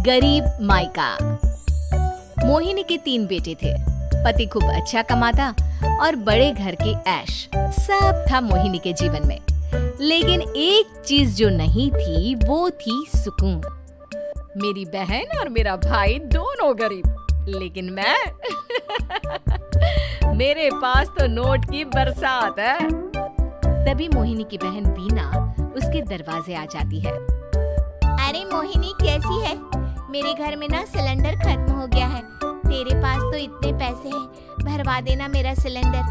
गरीब मायका। मोहिनी के 3 बेटे थे। पति खूब अच्छा कमाता और बड़े घर के ऐश सब था मोहिनी के जीवन में। लेकिन एक चीज जो नहीं थी वो थी सुकून। मेरी बहन और मेरा भाई दोनों गरीब, लेकिन मैं मेरे पास तो नोट की बरसात है। तभी मोहिनी की बहन बीना उसके दरवाजे आ जाती है। अरे मोहिनी कैसी है? मेरे घर में ना सिलेंडर खत्म हो गया है। तेरे पास तो इतने पैसे हैं, भरवा देना मेरा सिलेंडर।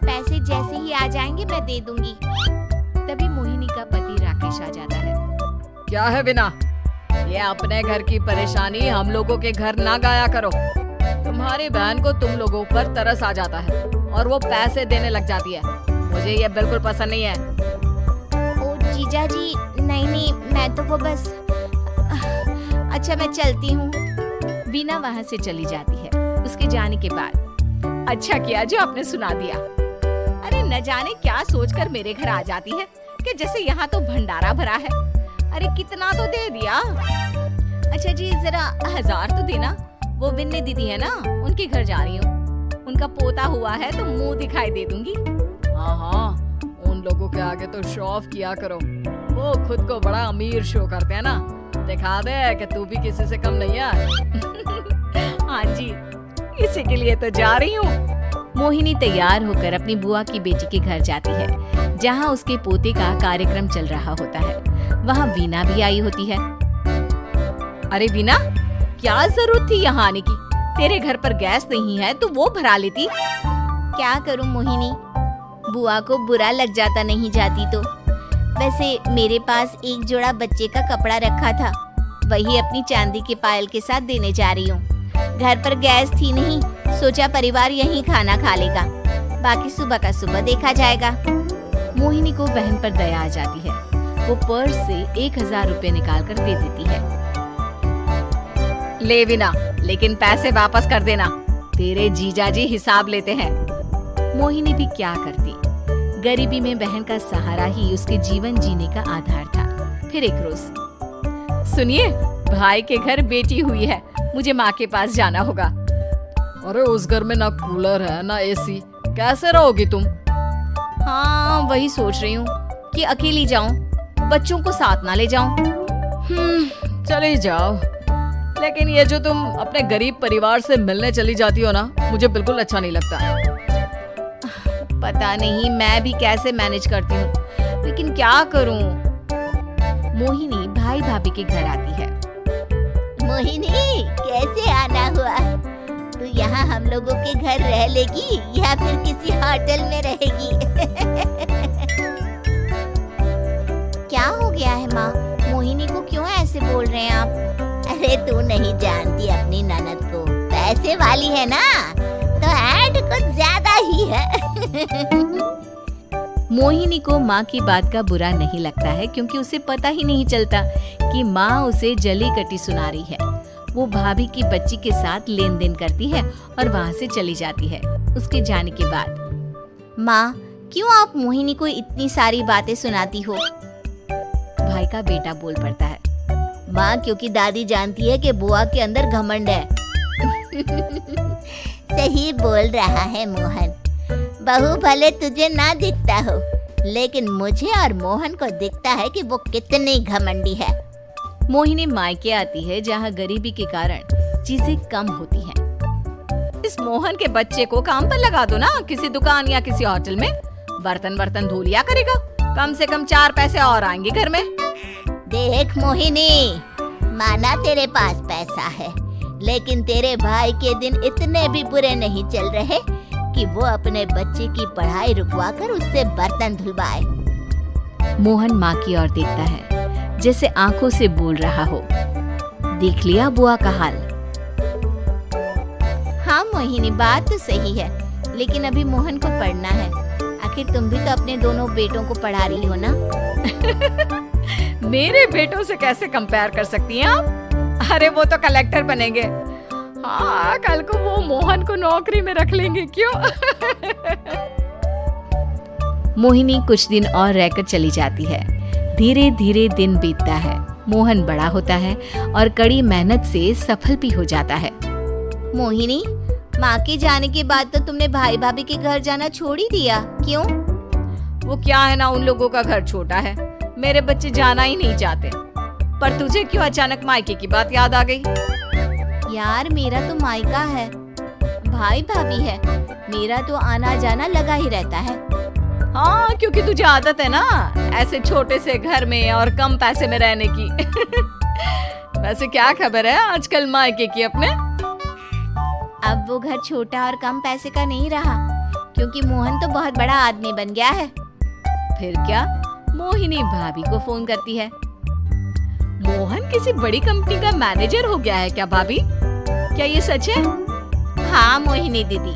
पैसे जैसे ही आ जाएंगे मैं दे दूंगी। तभी मोहिनी का पति राकेश आ जाता है। क्या है बिना, ये अपने घर की परेशानी हम लोगों के घर ना गाया करो। तुम्हारी बहन को तुम लोगों पर तरस आ जाता है और वो पैसे देने लग जाती है। मुझे ये बिल्कुल पसंद नहीं है। ओ जीजा जी, नहीं, मैं तो वो बस अच्छा मैं चलती हूँ। बीना वहाँ से चली जाती है। उसके जाने के बाद अच्छा किया जो आपने सुना दिया। अरे न जाने क्या सोचकर मेरे घर आ जाती है कि जैसे यहाँ तो भंडारा भरा है। अरे कितना तो दे दिया। अच्छा जी जरा 1000 तो देना। वो बिन्नी दीदी है ना, उनके घर जा रही हूँ। उनका पोता हुआ है तो मुंह दिखाई दे दूंगी। हाँ, उन लोगों के आगे तो शो ऑफ किया करो। वो खुद को बड़ा अमीर शो करते हैं ना। दिखा दे कि तू भी किसी से कम नहीं है। हाँ जी, इसी के लिए तो जा रही हूँ। मोहिनी तैयार होकर अपनी बुआ की बेटी के घर जाती है, जहाँ उसके पोते का कार्यक्रम चल रहा होता है। वहाँ वीना भी आई होती है। अरे वीना, क्या जरूरत थी यहाँ आने की? तेरे घर पर गैस नहीं है तो वो भरा लेती। क्या करूँ मोहिनी, बुआ को बुरा लग जाता नहीं जाती तो। वैसे मेरे पास एक जोड़ा बच्चे का कपड़ा रखा था, वही अपनी चांदी के पायल के साथ देने जा रही हूँ। घर पर गैस थी नहीं, सोचा परिवार यहीं खाना खा लेगा, बाकी सुबह का सुबह देखा जाएगा। मोहिनी को बहन पर दया आ जाती है। वो पर्स से 1000 रुपए निकाल कर दे देती है। ले बिना, लेकिन पैसे वापस कर देना, तेरे जीजाजी हिसाब लेते हैं। मोहिनी भी क्या करती, गरीबी में बहन का सहारा ही उसके जीवन जीने का आधार था। फिर एक रोज, सुनिए, भाई के घर बेटी हुई है, मुझे माँ के पास जाना होगा। अरे उस घर में ना कूलर है ना एसी, कैसे रहोगी तुम? हाँ वही सोच रही हूँ कि अकेली जाऊँ, बच्चों को साथ ना ले जाऊँ। चली जाओ, लेकिन ये जो तुम अपने गरीब परिवार से मिलने चली जाती हो ना, मुझे बिल्कुल अच्छा नहीं लगता। पता नहीं मैं भी कैसे मैनेज करती हूँ, लेकिन क्या करूँ। मोहिनी भाई भाभी के घर आती है। मोहिनी कैसे आना हुआ? तू यहाँ हम लोगों के घर रह लेगी या फिर किसी होटल में रहेगी? क्या हो गया है माँ, मोहिनी को क्यों ऐसे बोल रहे हैं आप? अरे तू नहीं जानती अपनी ननद को, पैसे वाली है ना, तो ऐड कुछ ज्यादा ही है। मोहिनी को माँ की बात का बुरा नहीं लगता है, क्योंकि उसे पता ही नहीं चलता कि माँ उसे जली कटी सुना रही है। वो भाभी की बच्ची के साथ लेन देन करती है और वहाँ से चली जाती है। उसके जाने के बाद, माँ क्यों आप मोहिनी को इतनी सारी बातें सुनाती हो? भाई का बेटा बोल पड़ता है। माँ क्योंकि दादी जानती है कि बुआ के अंदर घमंड है। सही बोल रहा है मोहन, बहू भले तुझे ना दिखता हो, लेकिन मुझे और मोहन को दिखता है कि वो कितनी घमंडी है। मोहिनी मायके आती है, जहाँ गरीबी के कारण चीजें कम होती हैं। इस मोहन के बच्चे को काम पर लगा दो ना, किसी दुकान या किसी होटल में। बर्तन धो लिया करेगा, कम से कम 4 पैसे और आएंगे घर में। देख मोहिनी, माना तेरे पास पैसा है, लेकिन तेरे भाई के दिन इतने भी बुरे नहीं चल रहे कि वो अपने बच्चे की पढ़ाई रुकवाकर उससे बर्तन धुलवाए। मोहन माँ की ओर देखता है, जैसे आंखों से बोल रहा हो, देख लिया बुआ का हाल। हाँ मोहिनी, बात तो सही है, लेकिन अभी मोहन को पढ़ना है। आखिर तुम भी तो अपने दोनों बेटों को पढ़ा रही हो ना। मेरे बेटों से कैसे कंपेयर कर सकती हैं आप? अरे वो तो कलेक्टर बनेंगे। हाँ, कल को वो मोहन को नौकरी में रख लेंगे, क्यों? मोहिनी कुछ दिन और रहकर चली जाती है। धीरे धीरे दिन बीतता है। मोहन बड़ा होता है और कड़ी मेहनत से सफल भी हो जाता है। मोहिनी, माँ के जाने के बाद तो तुमने भाई भाभी के घर जाना छोड़ ही दिया, क्यों? वो क्या है ना, उन लोगों का घर छोटा है, मेरे बच्चे जाना ही नहीं चाहते। पर तुझे क्यों अचानक मायके की बात याद आ गई? यार, मेरा तो मायका है, भाई भाभी है, मेरा तो आना जाना लगा ही रहता है। हाँ, क्योंकि तुझे आदत है ना ऐसे छोटे से घर में और कम पैसे में रहने की। वैसे क्या खबर है आजकल मायके की अपने? अब वो घर छोटा और कम पैसे का नहीं रहा, क्योंकि मोहन तो बहुत बड़ा आदमी बन गया है। फिर क्या? मोहिनी भाभी को फोन करती है। मोहन किसी बड़ी कंपनी का मैनेजर हो गया है क्या भाभी? क्या ये सच है? हाँ मोहिनी दीदी,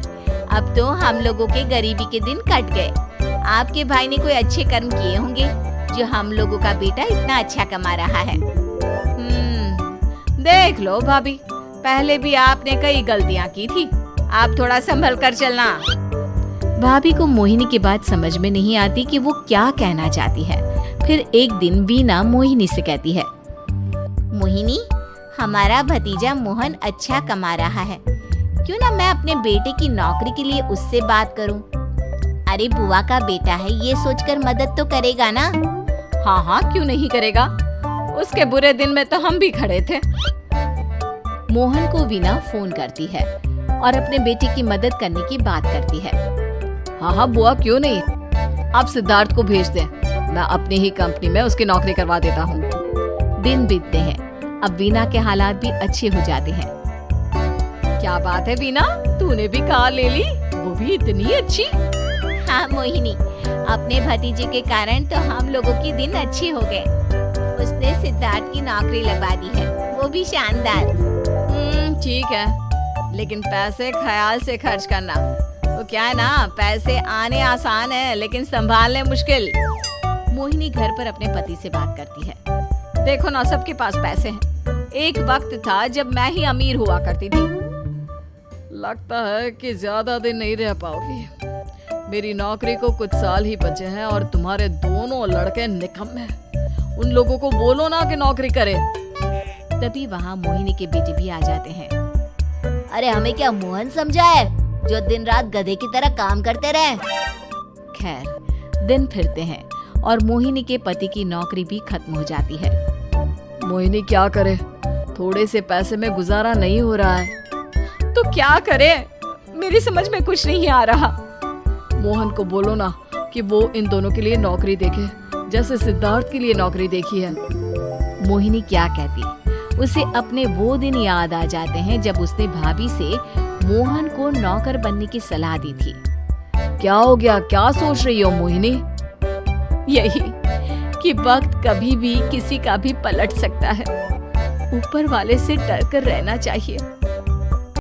अब तो हम लोगों के गरीबी के दिन कट गए। आपके भाई ने कोई अच्छे कर्म किए होंगे जो हम लोगों का बेटा इतना अच्छा कमा रहा है। देख लो भाभी, पहले भी आपने कई गलतियां की थी, आप थोड़ा संभल कर चलना। भाभी को मोहिनी की बात समझ में नहीं आती कि वो क्या कहना चाहती है। फिर एक दिन वीना मोहिनी से कहती है, मोहिनी, हमारा भतीजा मोहन अच्छा कमा रहा है, क्यों ना मैं अपने बेटे की नौकरी के लिए उससे बात करूं? अरे बुआ का बेटा है, ये सोचकर मदद तो करेगा ना? हाँ हाँ, क्यों नहीं करेगा, उसके बुरे दिन में तो हम भी खड़े थे। मोहन को वीना फोन करती है और अपने बेटे की मदद करने की बात करती है। हाँ हाँ बुआ, क्यों नहीं, आप सिद्धार्थ को भेज दें, मैं अपनी ही कंपनी में उसकी नौकरी करवा देता हूँ। दिन बीतते हैं, अब वीना के हालात भी अच्छे हो जाते हैं। क्या बात है वीना, तूने भी कार ले ली, वो भी इतनी अच्छी? हाँ मोहिनी, अपने भतीजे के कारण तो हम लोगों की दिन अच्छी हो गए। उसने सिद्धार्थ की नौकरी लगवा दी है, वो भी शानदार। ठीक है, लेकिन पैसे ख्याल से खर्च करना। वो क्या है ना, पैसे आने आसान है लेकिन संभालने मुश्किल। मोहिनी घर पर अपने पति से बात करती है। देखो ना, सबके पास पैसे हैं। एक वक्त था जब मैं ही अमीर हुआ करती थी। लगता है कि ज्यादा दिन नहीं रह पाओगी। मेरी नौकरी को कुछ साल ही बचे हैं और तुम्हारे दोनों लड़के निकम्मे हैं। उन लोगों को बोलो ना कि नौकरी करे। तभी वहाँ मोहिनी के बेटे भी आ जाते हैं। अरे हमें क्या मोहन समझा है जो दिन रात गधे की तरह काम करते रहे? खैर, दिन फिरते हैं और मोहिनी के पति की नौकरी भी खत्म हो जाती है। मोहिनी क्या करे, थोड़े से पैसे में गुजारा नहीं हो रहा है। तो क्या करे, मेरी समझ में कुछ नहीं आ रहा। मोहन को बोलो ना कि वो इन दोनों के लिए नौकरी देखे, जैसे सिद्धार्थ के लिए नौकरी देखी है। मोहिनी क्या कहती, उसे अपने वो दिन याद आ जाते हैं जब उसने भाभी से मोहन को नौकर बनने की सलाह दी थी। क्या हो गया, क्या सोच रही हो मोहिनी? यही कि वक्त कभी भी किसी का भी पलट सकता है। ऊपर वाले से डर कर रहना चाहिए।